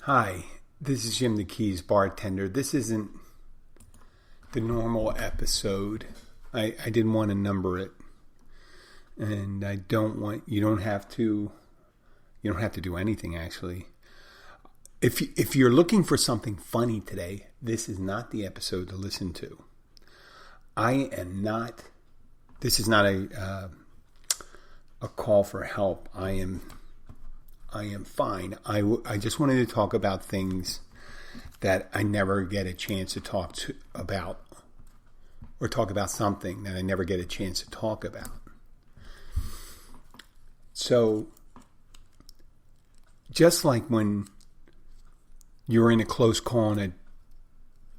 Hi, this is Jim the Keys, Bartender. This isn't the normal episode. I didn't want to number it. And I don't want, you don't have to do anything actually. If you're looking for something funny today, this is not the episode to listen to. This is not a call for help. I am fine. I just wanted to talk about things that I never get a chance to talk about, or talk about something that I never get a chance to talk about. So, just like when you're in a close call in a,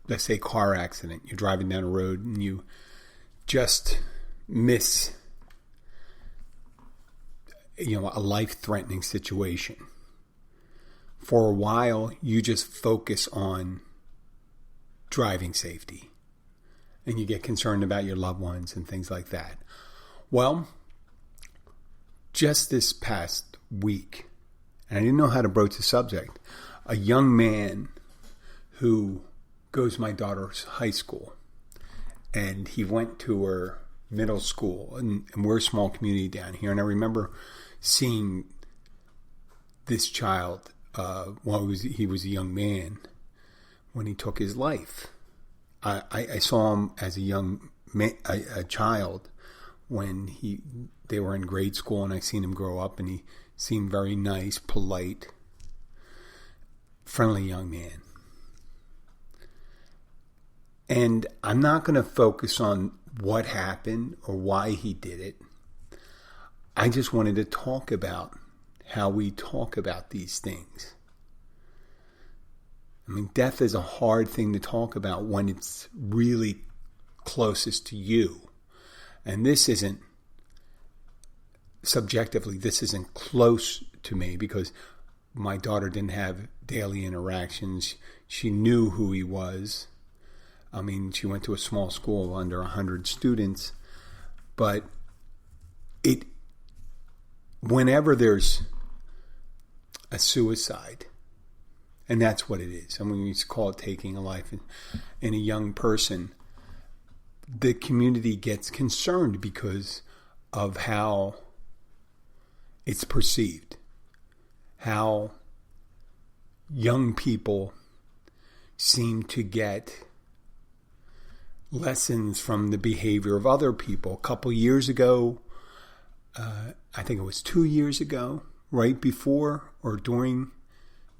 let's say, car accident, you're driving down a road and you just miss a life-threatening situation. For a while, you just focus on driving safety. And you get concerned about your loved ones and things like that. Well, just this past week, and I didn't know how to broach the subject, a young man who goes to my daughter's high school, and he went to her middle school, and we're a small community down here, and I remember seeing this child he was a young man when he took his life. I saw him as a young man, a child, when they were in grade school, and I seen him grow up, and he seemed very nice, polite, friendly young man. And I'm not going to focus on what happened or why he did it. I just wanted to talk about how we talk about these things. I mean, death is a hard thing to talk about when it's really closest to you. And this isn't, subjectively, this isn't close to me because my daughter didn't have daily interactions. She knew who he was. I mean, she went to a small school under 100 students. But whenever there's a suicide, and that's what it is. I mean, we used to call it taking a life in a young person. The community gets concerned because of how it's perceived, how young people seem to get lessons from the behavior of other people. A couple years ago, I think it was 2 years ago, right before or during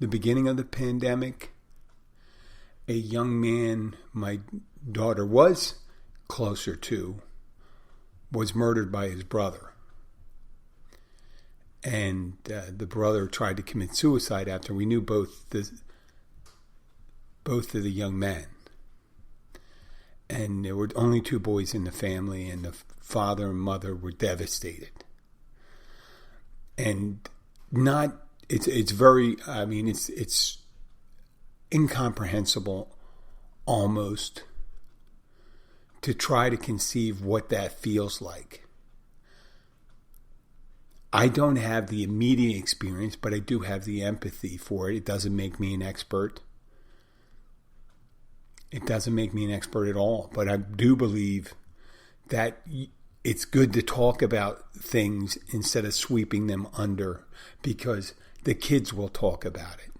the beginning of the pandemic, a young man my daughter was closer to was murdered by his brother. And the brother tried to commit suicide after we knew both of the young men. And there were only two boys in the family, and the father and mother were devastated. And it's incomprehensible almost to try to conceive what that feels like. I don't have the immediate experience, but I do have the empathy for it. It doesn't make me an expert. It doesn't make me an expert at all. But I do believe that it's good to talk about things instead of sweeping them under, because the kids will talk about it.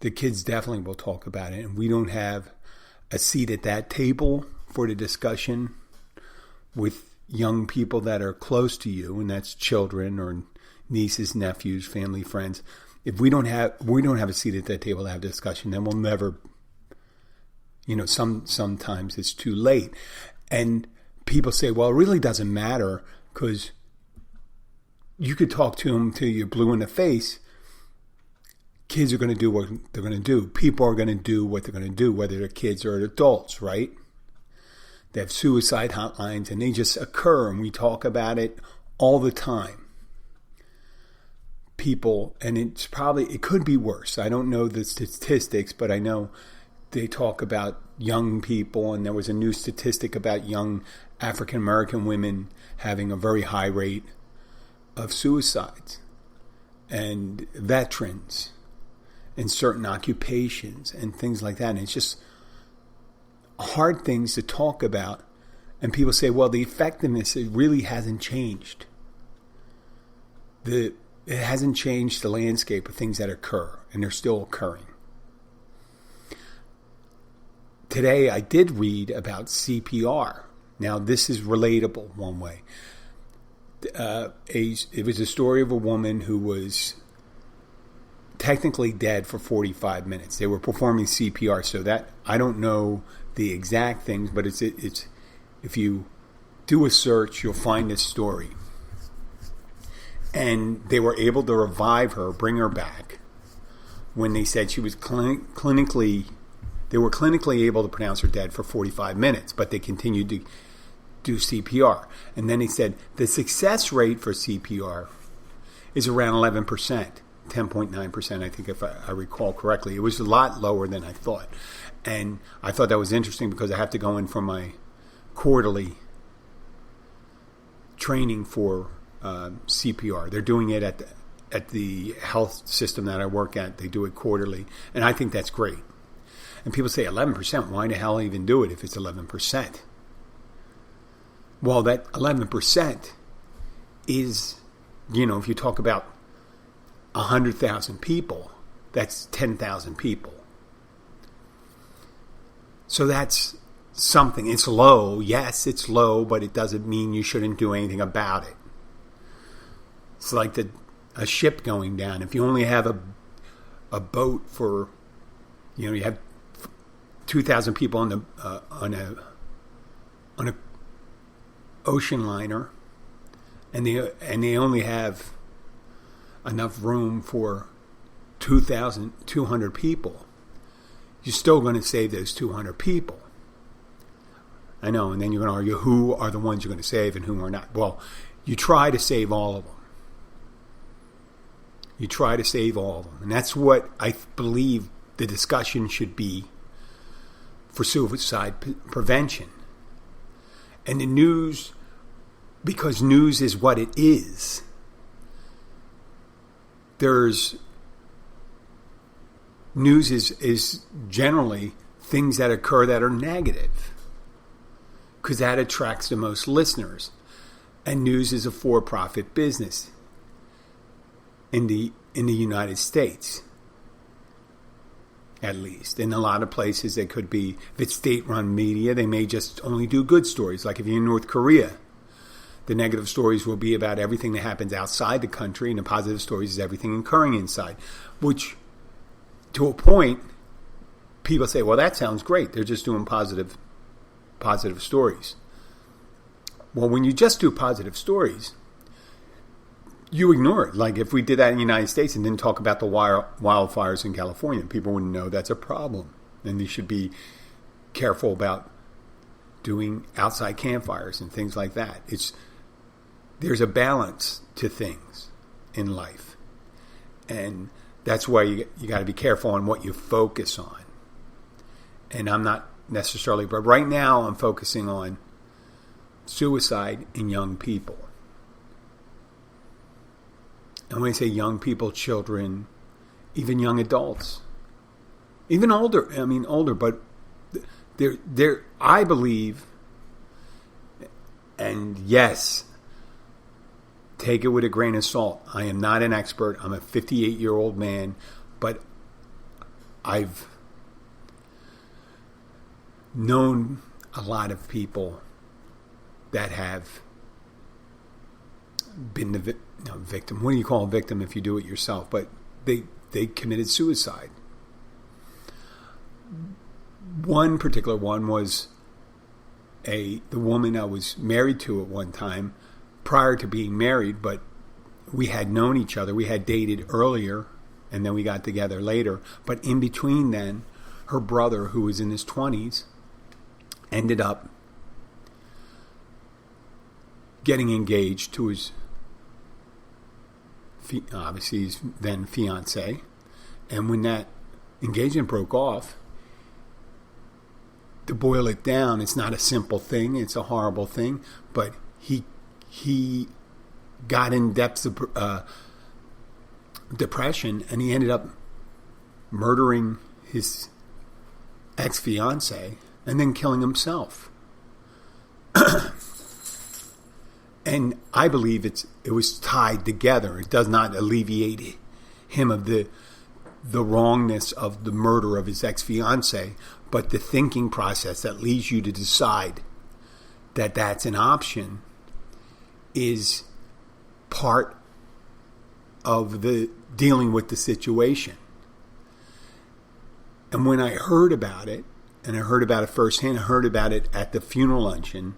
The kids definitely will talk about it. And we don't have a seat at that table for the discussion with young people that are close to you, and that's children or nieces, nephews, family, friends. If we don't have a seat at that table to have discussion, then we'll never, sometimes it's too late. And people say, well, it really doesn't matter because you could talk to them till you're blue in the face. Kids are going to do what they're going to do. People are going to do what they're going to do, whether they're kids or adults, right? They have suicide hotlines, and they just occur, and we talk about it all the time. People, and it could be worse. I don't know the statistics, but I know they talk about young people, and there was a new statistic about young African American women having a very high rate of suicides, and veterans, in certain occupations and things like that. And it's just hard things to talk about. And people say, well, the effectiveness, it really hasn't changed. It hasn't changed the landscape of things that occur, and they're still occurring. Today, I did read about CPR. Now, this is relatable one way. It was a story of a woman who was technically dead for 45 minutes. They were performing CPR, so that I don't know the exact things, but it's if you do a search, you'll find this story. And they were able to revive her, bring her back, when they said she was clinically able to pronounce her dead for 45 minutes, but they continued to do CPR. And then he said the success rate for CPR is around 11%, 10.9%, I think, if I recall correctly. It was a lot lower than I thought. And I thought that was interesting because I have to go in for my quarterly training for CPR. They're doing it at the health system that I work at. They do it quarterly. And I think that's great. And people say 11%, why the hell even do it if it's 11%? Well, that 11% is, if you talk about 100,000 people, that's 10,000 people. So that's something. It's low. Yes, it's low, but it doesn't mean you shouldn't do anything about it. It's like a ship going down. If you only have a boat for, you have 2,000 people on a ocean liner, and they only have enough room for 2,200 people, you're still going to save those 200 people. I know, and then you're going to argue who are the ones you're going to save and who are not. Well, you try to save all of them. You try to save all of them. And that's what I believe the discussion should be for suicide prevention. And the news, because news is what it is, news is generally things that occur that are negative, because that attracts the most listeners. And news is a for-profit business in the United States, at least. In a lot of places, it could be, if it's state-run media, they may just only do good stories. Like if you're in North Korea, the negative stories will be about everything that happens outside the country, and the positive stories is everything occurring inside. Which, to a point, people say, well, that sounds great. They're just doing positive stories. Well, when you just do positive stories, you ignore it. Like if we did that in the United States and didn't talk about the wildfires in California, people wouldn't know that's a problem. And they should be careful about doing outside campfires and things like that. There's a balance to things in life. And that's why you got to be careful on what you focus on. And I'm not necessarily, but right now I'm focusing on suicide in young people. And when I say young people, children, even young adults, even older, but I believe, and yes, take it with a grain of salt. I am not an expert. I'm a 58-year-old man, but I've known a lot of people that have been the victim. What do you call a victim if you do it yourself? But they committed suicide. One particular one was the woman I was married to at one time, prior to being married, but we had known each other. We had dated earlier, and then we got together later. But in between then, her brother, who was in his 20s, ended up getting engaged to his, obviously, his then fiancée. And when that engagement broke off, to boil it down, it's not a simple thing. It's a horrible thing. But he got in depths of depression, and he ended up murdering his ex-fiancée and then killing himself. And I believe it was tied together. It does not alleviate him of the wrongness of the murder of his ex-fiancée, but the thinking process that leads you to decide that that's an option is part of the dealing with the situation. And when I heard about it, and I heard about it firsthand, I heard about it at the funeral luncheon,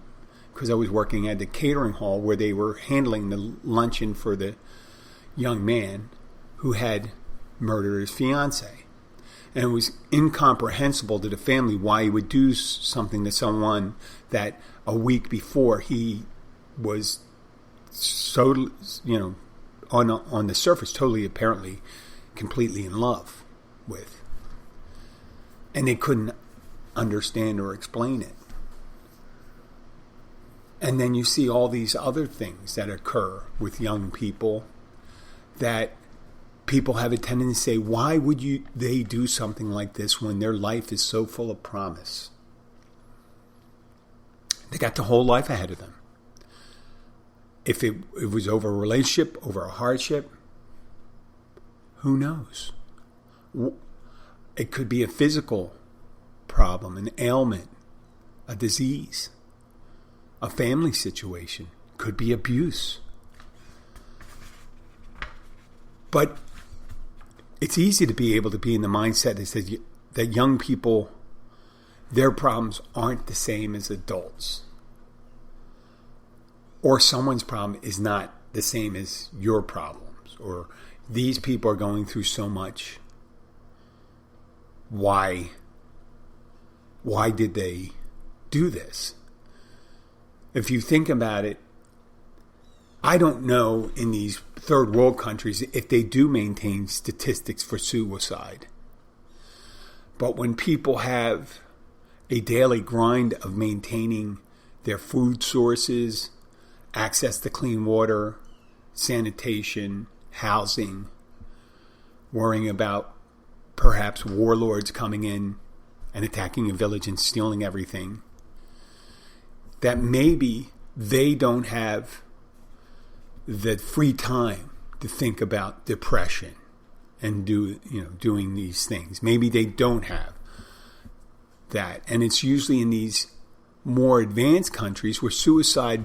because I was working at the catering hall where they were handling the luncheon for the young man who had murdered his fiancée. And it was incomprehensible to the family why he would do something to someone that a week before he was so, on the surface, totally apparently completely in love with. And they couldn't understand or explain it. And then you see all these other things that occur with young people that people have a tendency to say, why would they do something like this when their life is so full of promise? They got the whole life ahead of them. If it was over a relationship, over a hardship, who knows? It could be a physical problem, an ailment, a disease, a family situation, could be abuse. But it's easy to be able to be in the mindset that says that young people, their problems aren't the same as adults. Or someone's problem is not the same as your problems. Or these people are going through so much. Why did they do this? If you think about it, I don't know in these third world countries if they do maintain statistics for suicide. But when people have a daily grind of maintaining their food sources, access to clean water, sanitation, housing, worrying about perhaps warlords coming in and attacking a village and stealing everything, that maybe they don't have the free time to think about depression and doing these things. Maybe they don't have that. And it's usually in these more advanced countries where suicide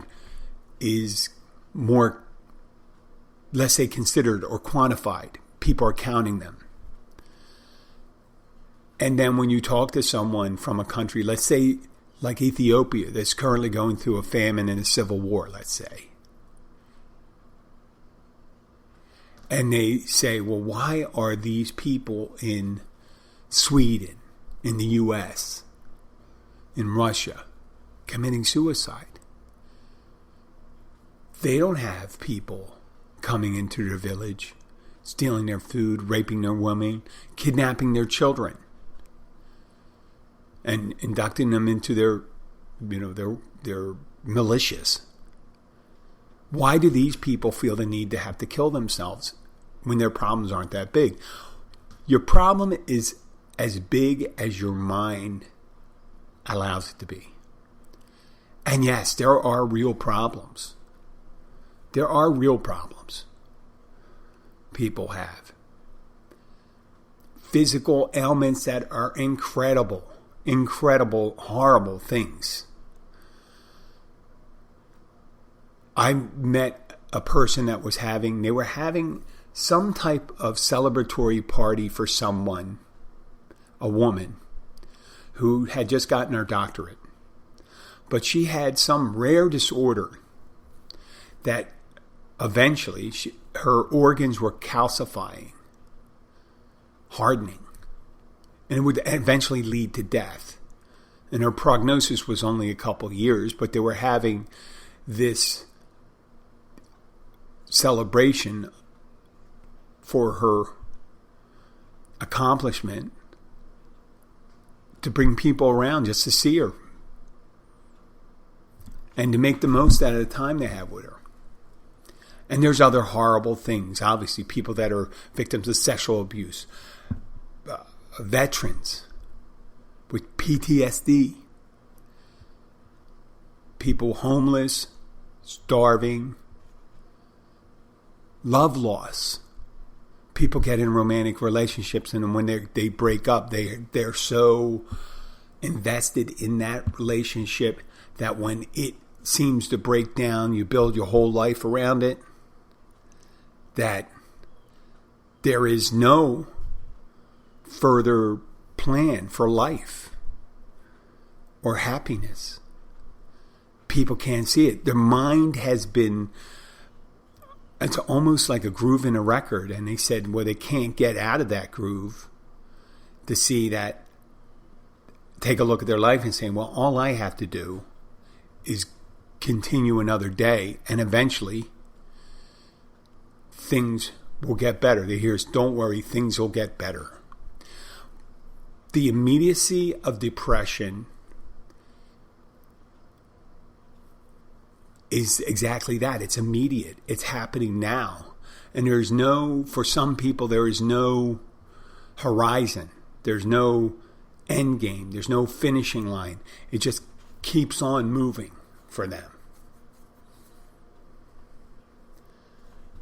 is more, let's say, considered or quantified. People are counting them. And then when you talk to someone from a country, let's say like Ethiopia, that's currently going through a famine and a civil war, let's say. And they say, well, why are these people in Sweden, in the U.S., in Russia, committing suicide? They don't have people coming into their village, stealing their food, raping their women, kidnapping their children, and inducting them into their militias. Why do these people feel the need to have to kill themselves when their problems aren't that big? Your problem is as big as your mind allows it to be. And yes, there are real problems. There are real problems people have. Physical ailments that are incredible, horrible things. I met a person that they were having some type of celebratory party for someone, a woman, who had just gotten her doctorate. But she had some rare disorder that eventually her organs were calcifying, hardening, and it would eventually lead to death. And her prognosis was only a couple years, but they were having this celebration for her accomplishment to bring people around just to see her and to make the most out of the time they have with her. And there's other horrible things. Obviously, people that are victims of sexual abuse, veterans with PTSD, people homeless, starving, love loss. People get in romantic relationships, and when they break up, they're so invested in that relationship that when it seems to break down, you build your whole life around it, that there is no further plan for life or happiness. People can't see it. Their mind has been, it's almost like a groove in a record. And they said, well, they can't get out of that groove to see that, take a look at their life and say, well, all I have to do is continue another day, and eventually things will get better. They hear us, don't worry, things will get better. The immediacy of depression is exactly that. It's immediate. It's happening now. And there's no, for some people, there is no horizon. There's no end game. There's no finishing line. It just keeps on moving for them.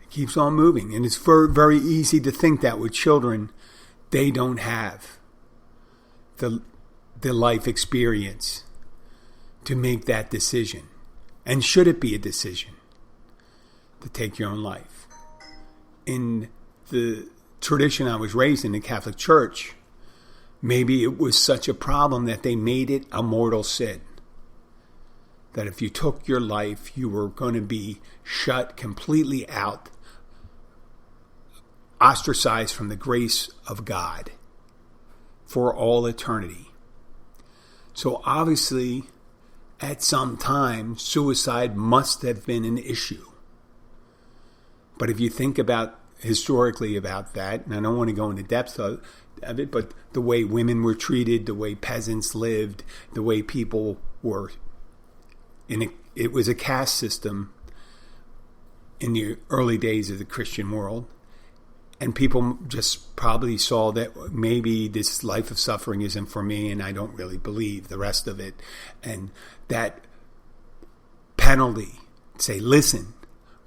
It keeps on moving. And it's very easy to think that with children, they don't have the life experience to make that decision. And should it be a decision to take your own life? In the tradition I was raised in, the Catholic Church, maybe it was such a problem that they made it a mortal sin. That if you took your life, you were going to be shut completely out, ostracized from the grace of God for all eternity. So obviously, at some time, suicide must have been an issue. But if you think about historically about that, and I don't want to go into depth of it, but the way women were treated, the way peasants lived, the way people were, it was a caste system in the early days of the Christian world. And people just probably saw that maybe this life of suffering isn't for me, and I don't really believe the rest of it. And that penalty, say, listen,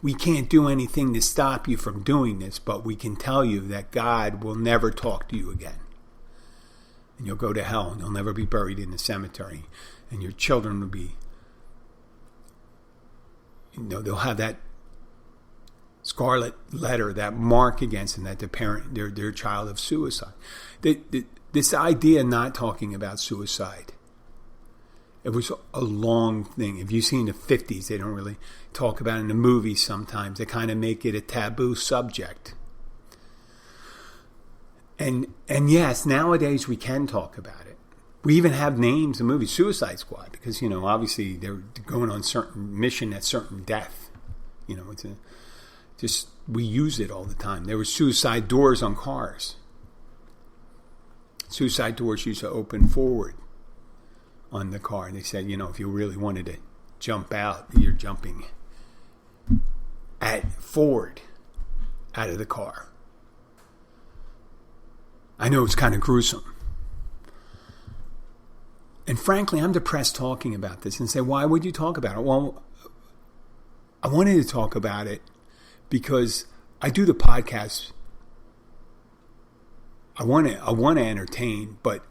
we can't do anything to stop you from doing this, but we can tell you that God will never talk to you again. And you'll go to hell, and you'll never be buried in the cemetery. And your children will be, they'll have that scarlet letter, that mark against them, that they're a child of suicide. This idea not talking about suicide, it was a long thing. If you've seen the 50s, they don't really talk about it in the movies sometimes. They kind of make it a taboo subject. And yes, nowadays we can talk about it. We even have names in movies, Suicide Squad, because, obviously they're going on certain mission at certain death. We use it all the time. There were suicide doors on cars. Suicide doors used to open forward on the car. And they said, if you really wanted to jump out, you're jumping forward out of the car. I know it's kind of gruesome. And frankly, I'm depressed talking about this and say, why would you talk about it? Well, I wanted to talk about it because I do the podcast. I want to entertain, but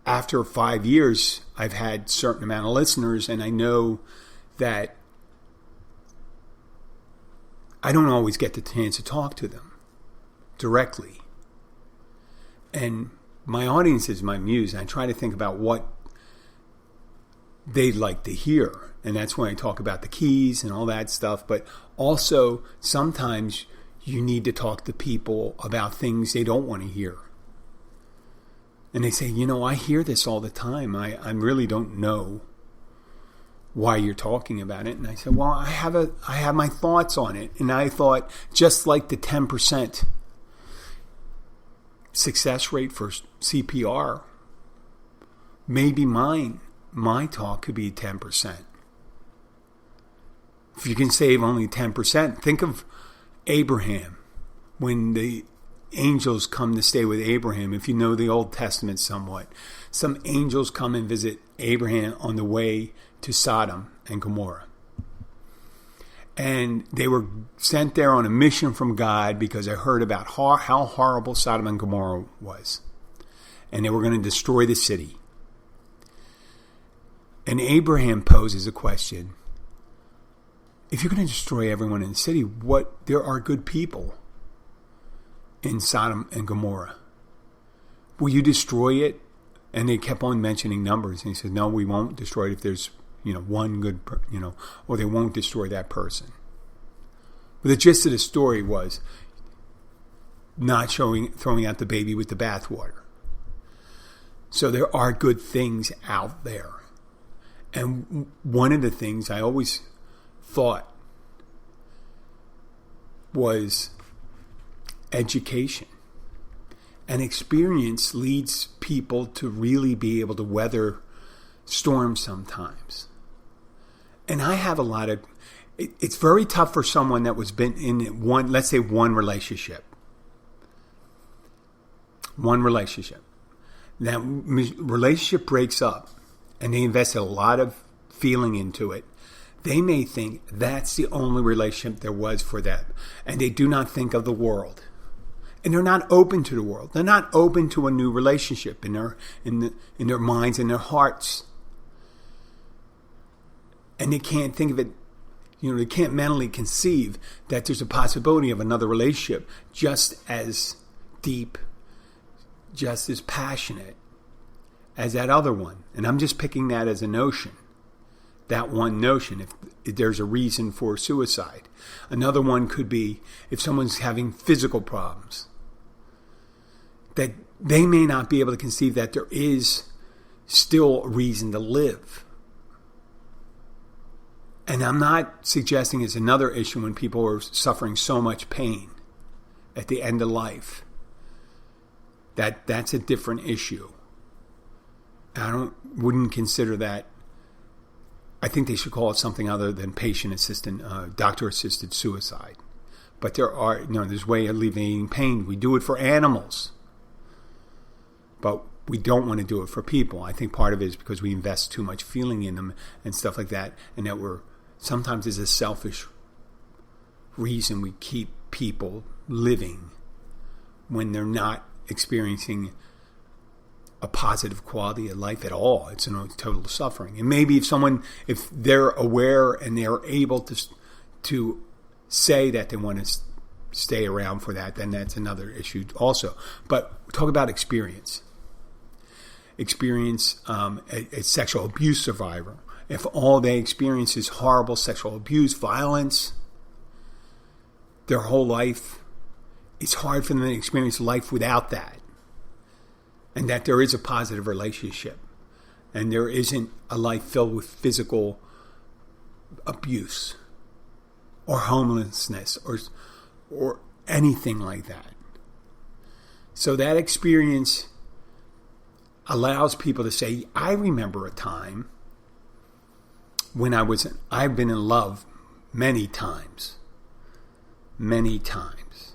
after 5 years, I've had a certain amount of listeners, and I know that I don't always get the chance to talk to them directly. And my audience is my muse, and I try to think about what they'd like to hear. And that's when I talk about the keys and all that stuff. But also, sometimes you need to talk to people about things they don't want to hear. And they say, I hear this all the time. I really don't know why you're talking about it. And I said, well, I have my thoughts on it. And I thought, just like the 10% success rate for CPR, maybe my talk could be 10%. If you can save only 10%, think of Abraham when the angels come to stay with Abraham. If you know the Old Testament somewhat, some angels come and visit Abraham on the way to Sodom and Gomorrah. And they were sent there on a mission from God because they heard about how horrible Sodom and Gomorrah was. And they were going to destroy the city. And Abraham poses a question. If you're going to destroy everyone in the city, there are good people in Sodom and Gomorrah. Will you destroy it? And they kept on mentioning numbers. And he said, no, we won't destroy it if there's one good, or they won't destroy that person. But the gist of the story was not throwing out the baby with the bathwater. So there are good things out there. And one of the things I always thought was education. And experience leads people to really be able to weather storms sometimes. And I have a lot of... It's very tough for someone that was been in let's say one relationship. One relationship. That relationship breaks up and they invested a lot of feeling into it. They may think that's the only relationship there was for them. And they do not think of the world. And they're not open to the world. They're not open to a new relationship in their minds and their hearts. And they can't think of it, they can't mentally conceive that there's a possibility of another relationship just as deep, just as passionate as that other one. And I'm just picking that as a notion. That one notion, if there's a reason for suicide. Another one could be if someone's having physical problems, that they may not be able to conceive that there is still a reason to live. And I'm not suggesting it's another issue when people are suffering so much pain at the end of life. That's a different issue. Wouldn't consider that. I think they should call it something other than doctor-assisted suicide. But there's a way of alleviating pain. We do it for animals. But we don't want to do it for people. I think part of it is because we invest too much feeling in them and stuff like that. And that sometimes is a selfish reason we keep people living when they're not experiencing a positive quality of life at all. It's total suffering. And maybe if they're aware and they're able to say that they want to stay around for that, then that's another issue also. But talk about experience. A sexual abuse survivor. If all they experience is horrible sexual abuse, violence, their whole life, it's hard for them to experience life without that. And that there is a positive relationship. And there isn't a life filled with physical abuse or homelessness or anything like that. So that experience allows people to say, I remember a time when I've been in love many times. Many times.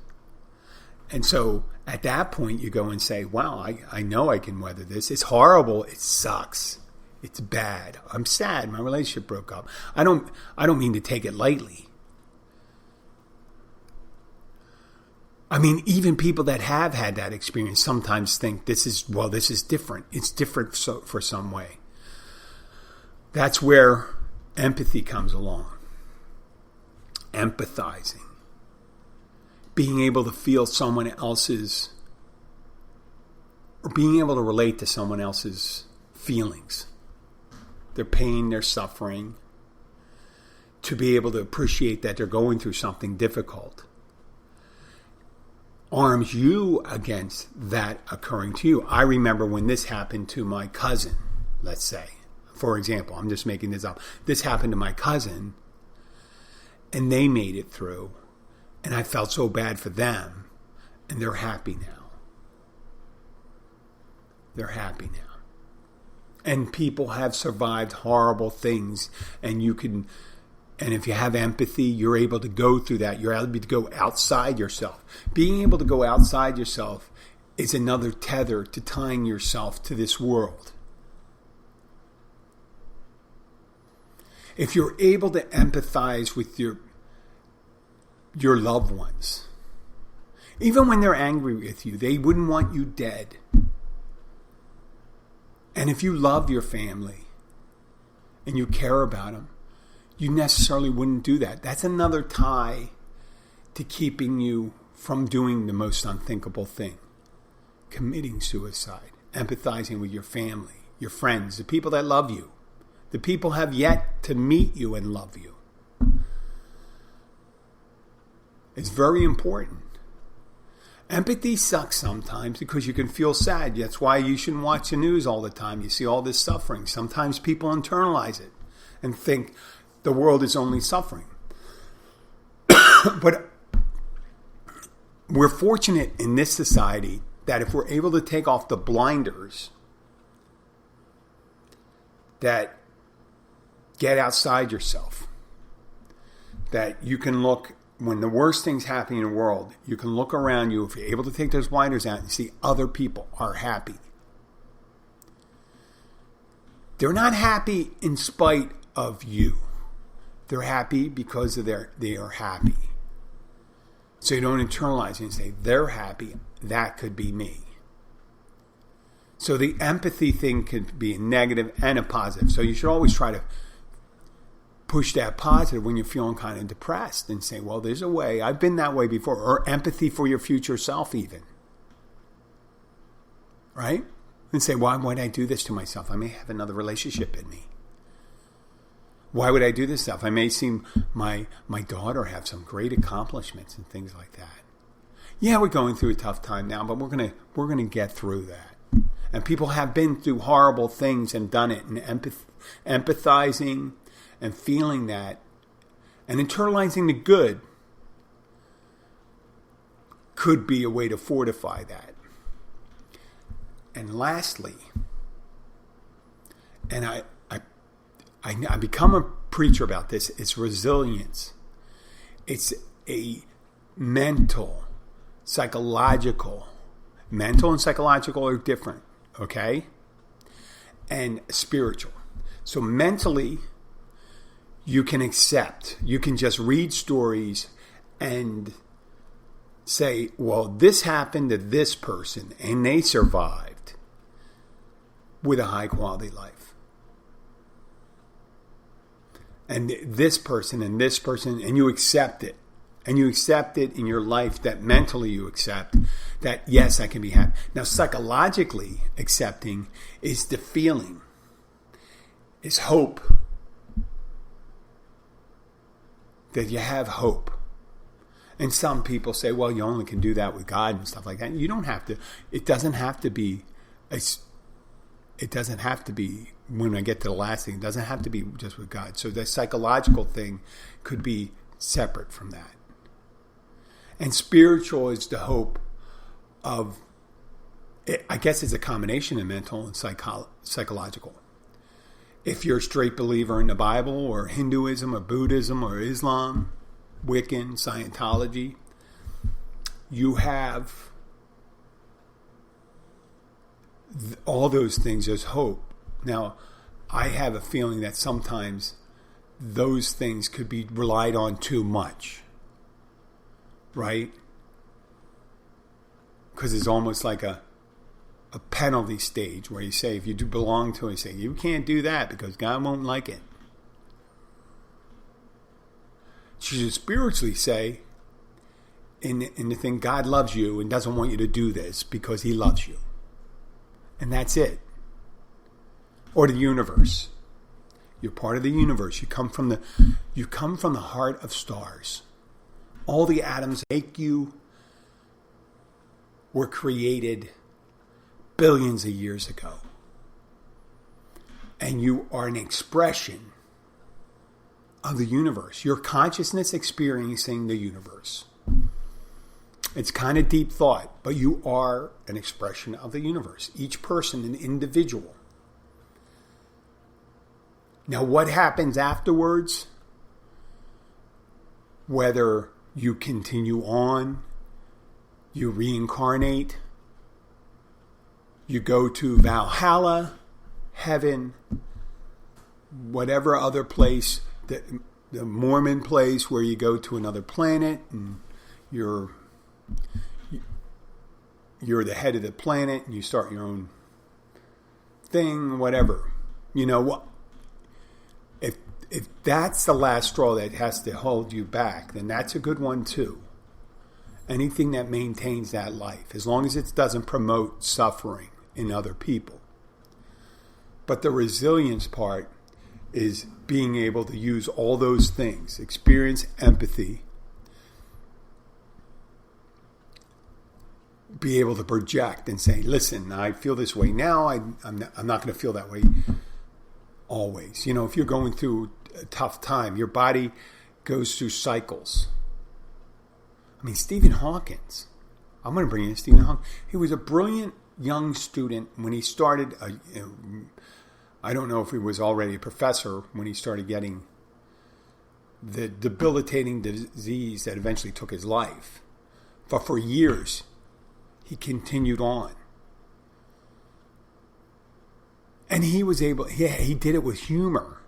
And so at that point you go and say, wow, I know I can weather this. It's horrible. It sucks. It's bad. I'm sad. My relationship broke up. I don't mean to take it lightly. I mean, even people that have had that experience sometimes think this is different. It's different for some way. That's where empathy comes along. Empathizing. Being able to feel someone else's, or being able to relate to someone else's feelings, their pain, their suffering, to be able to appreciate that they're going through something difficult, arms you against that occurring to you. I remember when this happened to my cousin, let's say, for example, I'm just making this up. This happened to my cousin, and they made it through. And I felt so bad for them, and they're happy now. They're happy now. And people have survived horrible things, and And if you have empathy, you're able to go through that. You're able to go outside yourself. Being able to go outside yourself is another tether to tying yourself to this world. If you're able to empathize with your loved ones, even when they're angry with you, they wouldn't want you dead. And if you love your family and you care about them, you necessarily wouldn't do that. That's another tie to keeping you from doing the most unthinkable thing. Committing suicide, empathizing with your family, your friends, the people that love you. The people have yet to meet you and love you. It's very important. Empathy sucks sometimes because you can feel sad. That's why you shouldn't watch the news all the time. You see all this suffering. Sometimes people internalize it and think the world is only suffering. But we're fortunate in this society that if we're able to take off the blinders that get outside yourself, that you can look, when the worst things happen in the world, you can look around you, if you're able to take those blinders out and see other people are happy. They're not happy in spite of you. They're happy because of they are happy. So you don't internalize it and say, they're happy, that could be me. So the empathy thing could be a negative and a positive. So you should always try to push that positive when you're feeling kind of depressed and say, well, there's a way. I've been that way before. Or empathy for your future self even. Right? And say, why would I do this to myself? I may have another relationship in me. Why would I do this stuff? I may see my daughter have some great accomplishments and things like that. Yeah, we're going through a tough time now, but we're gonna get through that. And people have been through horrible things and done it, and empathizing and feeling that and internalizing the good could be a way to fortify that. And lastly, and I become a preacher about this, it's resilience. It's a mental and psychological are different, okay? And spiritual. So mentally, you can accept. You can just read stories and say, well, this happened to this person and they survived with a high quality life. And this person, and you accept it. And you accept it in your life, that mentally you accept that, yes, I can be happy. Now, psychologically accepting is the feeling, is hope. That you have hope. And some people say, well, you only can do that with God and stuff like that. You don't have to. It doesn't have to be, when I get to the last thing, it doesn't have to be just with God. So the psychological thing could be separate from that. And spiritual is the hope of, I guess it's a combination of mental and psychological. If you're a straight believer in the Bible or Hinduism or Buddhism or Islam, Wiccan, Scientology, you have all those things as hope. Now, I have a feeling that sometimes those things could be relied on too much, right? Because it's almost like a penalty stage where you say, if you do belong to it, you say, you can't do that because God won't like it. You should spiritually say, in the thing, God loves you and doesn't want you to do this because he loves you. And that's it. Or the universe. You're part of the universe. You come from the heart of stars. All the atoms make you were created billions of years ago. And you are an expression of the universe. Your consciousness experiencing the universe. It's kind of deep thought, but you are an expression of the universe. Each person an individual. Now, what happens afterwards whether you continue on, you reincarnate, you go to Valhalla, heaven, whatever other place, the Mormon place where you go to another planet and you're the head of the planet and you start your own thing, whatever. You know what? If that's the last straw that has to hold you back, then that's a good one too. Anything that maintains that life, as long as it doesn't promote suffering in other people. But the resilience part is being able to use all those things, experience, empathy, be able to project and say, listen, I feel this way now, I'm not going to feel that way always. You know, if you're going through a tough time, your body goes through cycles. I mean, Stephen Hawking, I'm going to bring in Stephen Hawking. He was a brilliant young student when he started, I don't know if he was already a professor when he started getting the debilitating disease that eventually took his life. But for years, he continued on. And he was able, he did it with humor.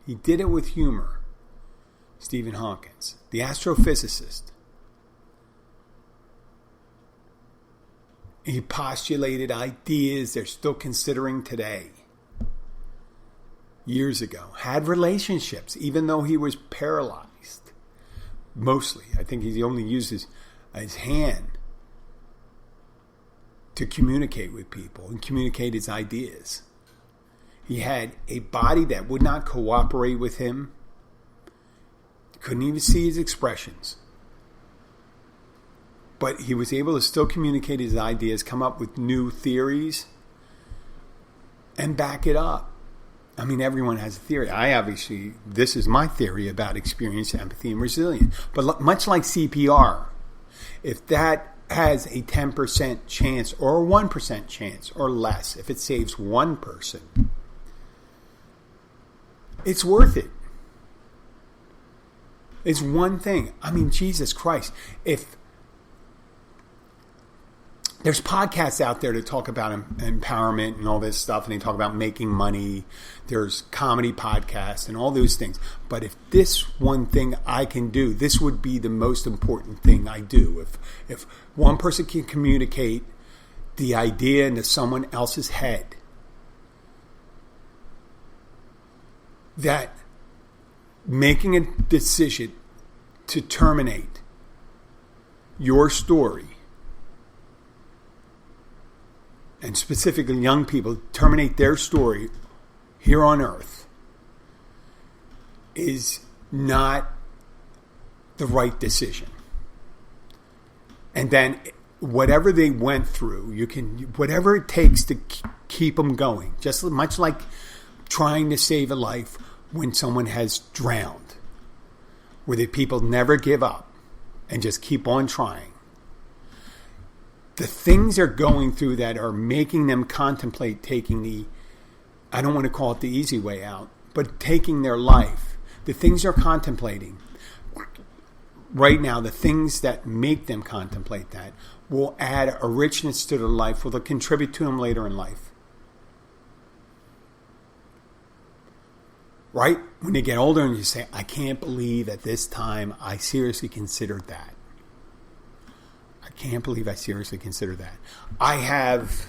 He did it with humor. Stephen Hawking, the astrophysicist. He postulated ideas they're still considering today. Years ago. Had relationships, even though he was paralyzed. Mostly. I think he only used his hand to communicate with people and communicate his ideas. He had a body that would not cooperate with him. Couldn't even see his expressions. But he was able to still communicate his ideas, come up with new theories, and back it up. I mean, everyone has a theory. This is my theory about experience, empathy, and resilience. But much like CPR, if that has a 10% chance or a 1% chance or less, if it saves one person, it's worth it. It's one thing. I mean, Jesus Christ. If there's podcasts out there that talk about empowerment and all this stuff, and they talk about making money. There's comedy podcasts and all those things. But if this one thing I can do, this would be the most important thing I do. If one person can communicate the idea into someone else's head, that making a decision to terminate your story, and specifically young people, terminate their story here on earth, is not the right decision. And then whatever they went through, whatever it takes to keep them going, just much like trying to save a life when someone has drowned, where the people never give up and just keep on trying. The things they're going through that are making them contemplate taking I don't want to call it the easy way out, but taking their life, the things they're contemplating right now, the things that make them contemplate that will add a richness to their life, will contribute to them later in life. Right? When they get older and you say, I can't believe at this time I seriously considered that. I can't believe I seriously considered that. I have,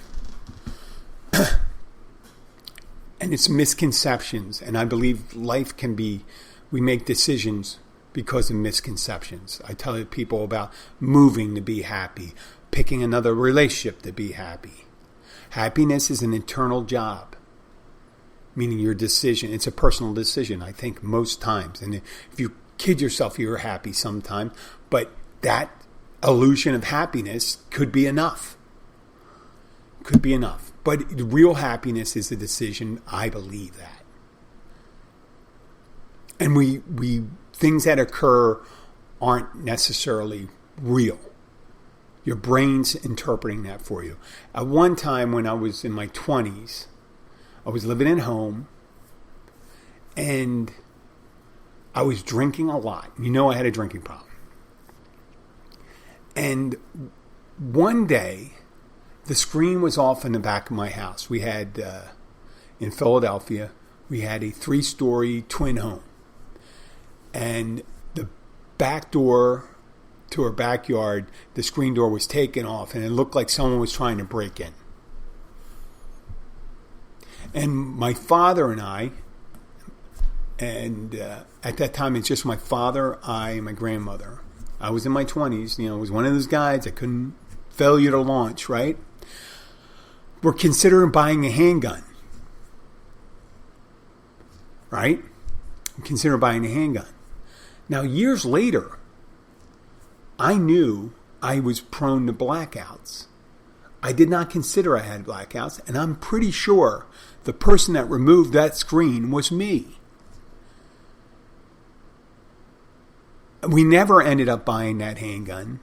and it's misconceptions, and I believe life can be, we make decisions because of misconceptions. I tell people about moving to be happy, picking another relationship to be happy. Happiness is an internal job, meaning your decision. It's a personal decision, I think, most times. And if you kid yourself, you're happy sometime, but that illusion of happiness could be enough. Could be enough. But real happiness is a decision. I believe that. And we things that occur aren't necessarily real. Your brain's interpreting that for you. At one time when I was in my 20s, I was living at home, and I was drinking a lot. You know I had a drinking problem. And one day, the screen was off in the back of my house. We had, in Philadelphia, we had a 3-story twin home. And the back door to our backyard, the screen door was taken off, and it looked like someone was trying to break in. And my father and I, and at that time it's just my father, I, and my grandmother. I was in my 20s, I was one of those guys that couldn't failure to launch, right? We're considering buying a handgun, right? Consider buying a handgun. Now, years later, I knew I was prone to blackouts. I did not consider I had blackouts, and I'm pretty sure the person that removed that screen was me. We never ended up buying that handgun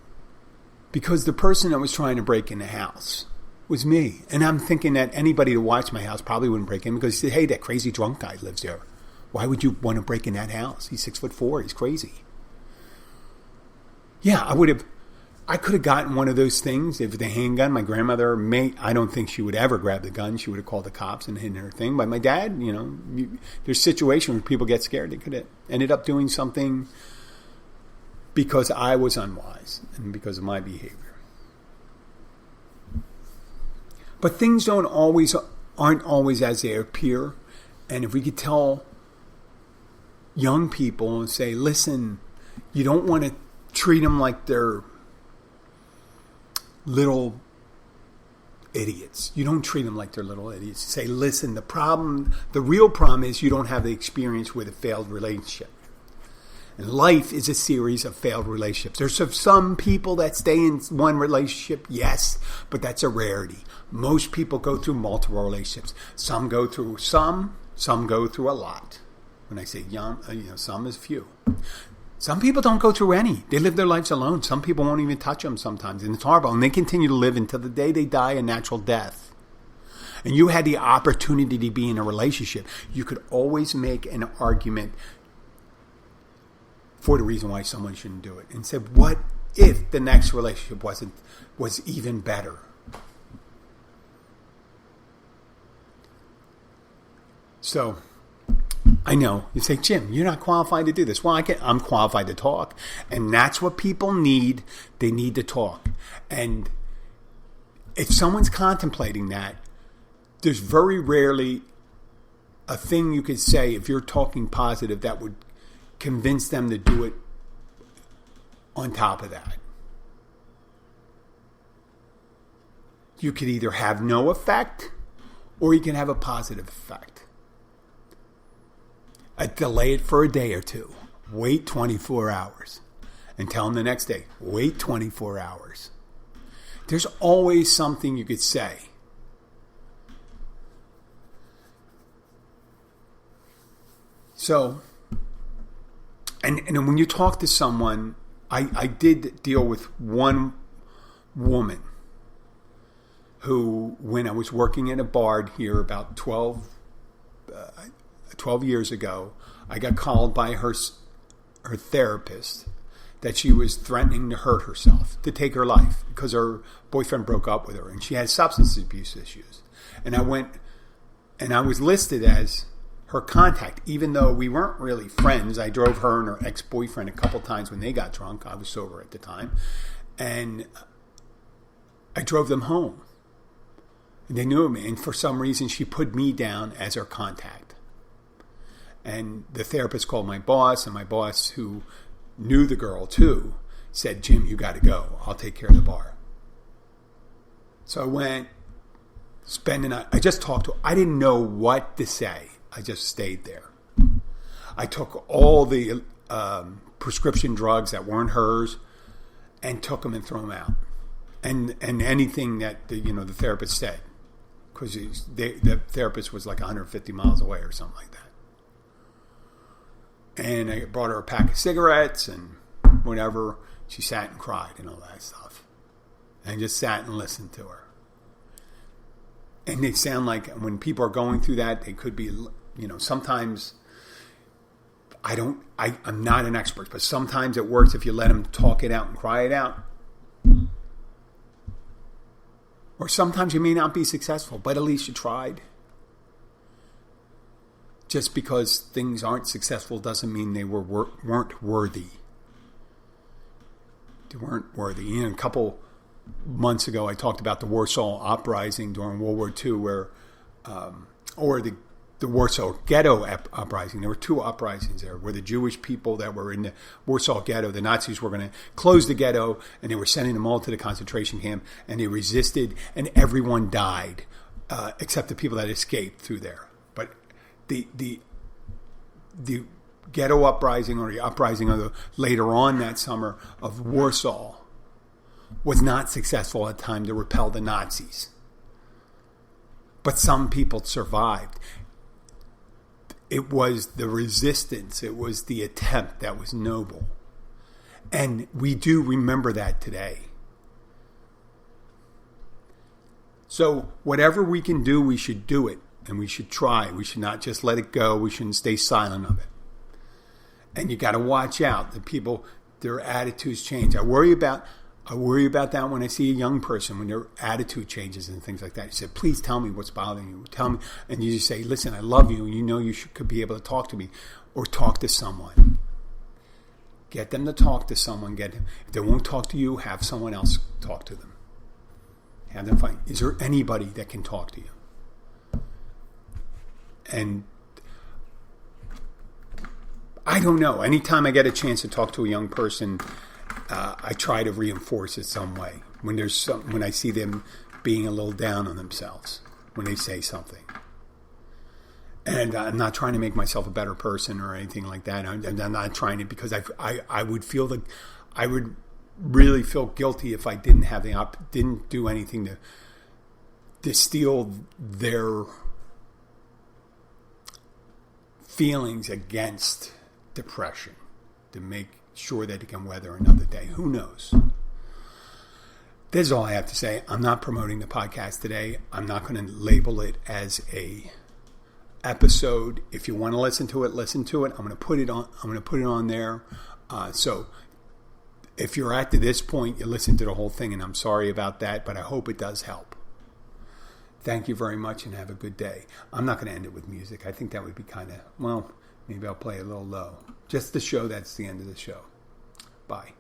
because the person that was trying to break in the house was me. And I'm thinking that anybody to watch my house probably wouldn't break in because he said, hey, that crazy drunk guy lives there. Why would you want to break in that house? He's 6'4". He's crazy. Yeah, I could have gotten one of those things if the handgun, my grandmother I don't think she would ever grab the gun. She would have called the cops and hidden her thing. But my dad, there's situations where people get scared. They could have ended up doing something because I was unwise and because of my behavior. But things aren't always as they appear. And if we could tell young people and say, listen, you don't want to treat them like they're little idiots. You don't treat them like they're little idiots. Say, listen, the real problem is you don't have the experience with a failed relationship. And life is a series of failed relationships. There's some people that stay in one relationship, yes, but that's a rarity. Most people go through multiple relationships. Some go through some go through a lot. When I say some is few. Some people don't go through any. They live their lives alone. Some people won't even touch them sometimes. And it's horrible. And they continue to live until the day they die a natural death. And you had the opportunity to be in a relationship. You could always make an argument for the reason why someone shouldn't do it. And said, what if the next relationship was even better? So I know. You say, Jim, you're not qualified to do this. Well, I'm qualified to talk. And that's what people need. They need to talk. And if someone's contemplating that, there's very rarely a thing you could say if you're talking positive that would convince them to do it on top of that. You could either have no effect or you can have a positive effect. Delay it for a day or two. Wait 24 hours. And tell them the next day, wait 24 hours. There's always something you could say. So, and when you talk to someone, I did deal with one woman who, when I was working in a bar here about 12 years ago, I got called by her therapist that she was threatening to hurt herself, to take her life, because her boyfriend broke up with her, and she had substance abuse issues. And I was listed as her contact, even though we weren't really friends. I drove her and her ex-boyfriend a couple times when they got drunk. I was sober at the time. And I drove them home. And they knew me, and for some reason she put me down as her contact. And the therapist called my boss, and my boss, who knew the girl too, said, Jim, you got to go. I'll take care of the bar. So I went, I just talked to her. I didn't know what to say. I just stayed there. I took all the prescription drugs that weren't hers and took them and threw them out. And anything that the therapist said, because the therapist was like 150 miles away or something like that. And I brought her a pack of cigarettes and whatever. She sat and cried and all that stuff. And I just sat and listened to her. And they sound like when people are going through that, they could be, sometimes I'm not an expert, but sometimes it works if you let them talk it out and cry it out. Or sometimes you may not be successful, but at least you tried. Just because things aren't successful doesn't mean they weren't worthy. They weren't worthy. You know, a couple months ago, I talked about the Warsaw Uprising during World War II, where, or the Warsaw Ghetto Uprising. There were two uprisings there, where the Jewish people that were in the Warsaw Ghetto, the Nazis were going to close the ghetto, and they were sending them all to the concentration camp, and they resisted, and everyone died, except the people that escaped through there. But the ghetto uprising, or the uprising of later on that summer of Warsaw, was not successful at the time to repel the Nazis. But some people survived. It was the resistance, it was the attempt that was noble. And we do remember that today. So whatever we can do, we should do it. And we should try. We should not just let it go. We shouldn't stay silent of it. And you got to watch out. The people, their attitudes change. I worry about that when I see a young person, when their attitude changes and things like that. You say, please tell me what's bothering you. Tell me. And you just say, listen, I love you. And you know could be able to talk to me or talk to someone. Get them to talk to someone. If they won't talk to you, have someone else talk to them. Have them find, is there anybody that can talk to you? And I don't know. Anytime I get a chance to talk to a young person, I try to reinforce it some way. When I see them being a little down on themselves, when they say something, and I'm not trying to make myself a better person or anything like that. I'm not trying to, because I would really feel guilty if I didn't do anything to steal their feelings against depression, to make sure that they can weather another day. Who knows? This is all I have to say. I'm not promoting the podcast today. I'm not going to label it as a episode. If you want to listen to it, listen to it. I'm going to put it on there. So if you're at to this point, you listen to the whole thing, and I'm sorry about that, but I hope it does help. Thank you very much, and have a good day. I'm not going to end it with music. I think that would be kind of, maybe I'll play a little low. Just to show that's the end of the show. Bye.